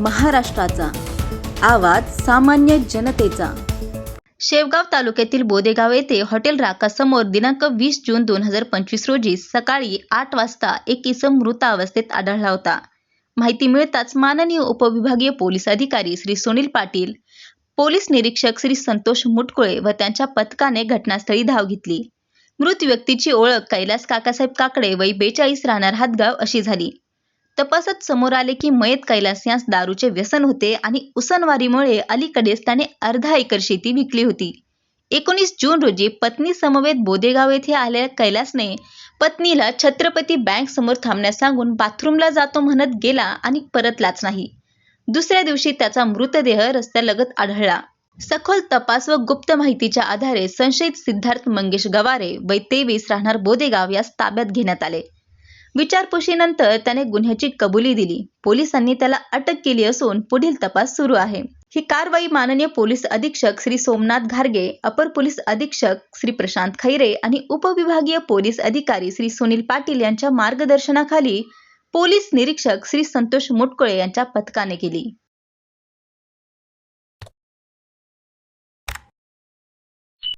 महाराष्ट्राचा आवाज सामान्य जनतेचा। शेवगाव तालुक्यातील बोदेगाव येथे हॉटेल राका समोर दिनांक 20 जून 2025 रोजी सकाळी 8 वाजता एक इसम मृत अवस्थेत आढळला होता। माहिती मिळताच माननीय उपविभागीय पोलीस अधिकारी श्री सुनील पाटील, पोलीस निरीक्षक श्री संतोष मुटकुळे व त्यांच्या पथकाने घटनास्थळी धाव घेतली। मृत व्यक्तीची ओळख कैलास काकासाहेब काकडे वय 42 राहणार हातगाव अशी झाली। तपासात समोर आले की मयत कैलास यांस दारूचे व्यसन होते आणि उसनवारीमुळे अलीकडेच त्याने अर्धा एकर शेती विकली होती। 19 जून रोजी पत्नी समवेत बोदेगाव येथे आलेल्या कैलासने पत्नीला छत्रपती बँक समोर थांबण्यास सांगून बाथरूमला जातो म्हणत गेला आणि परतलाच नाही। दुसऱ्या दिवशी त्याचा मृतदेह रस्त्यालगत आढळला। सखोल तपास व गुप्त माहितीच्या आधारे संशयित सिद्धार्थ मंगेश गवारे वय 23 राहणार बोदेगाव यास ताब्यात घेण्यात आले। विचारपुशीनंतर त्याने गुन्ह्याची कबुली दिली। पोलिसांनी त्याला अटक केली असून पुढील तपास सुरू आहे। ही कारवाई माननीय पोलीस अधीक्षक श्री सोमनाथ घारगे, अपर पोलीस अधीक्षक श्री प्रशांत खैरे आणि उपविभागीय पोलीस अधिकारी श्री सुनील पाटील यांच्या मार्गदर्शनाखाली पोलीस निरीक्षक श्री संतोष मुटकुळे यांच्या पथकाने केली।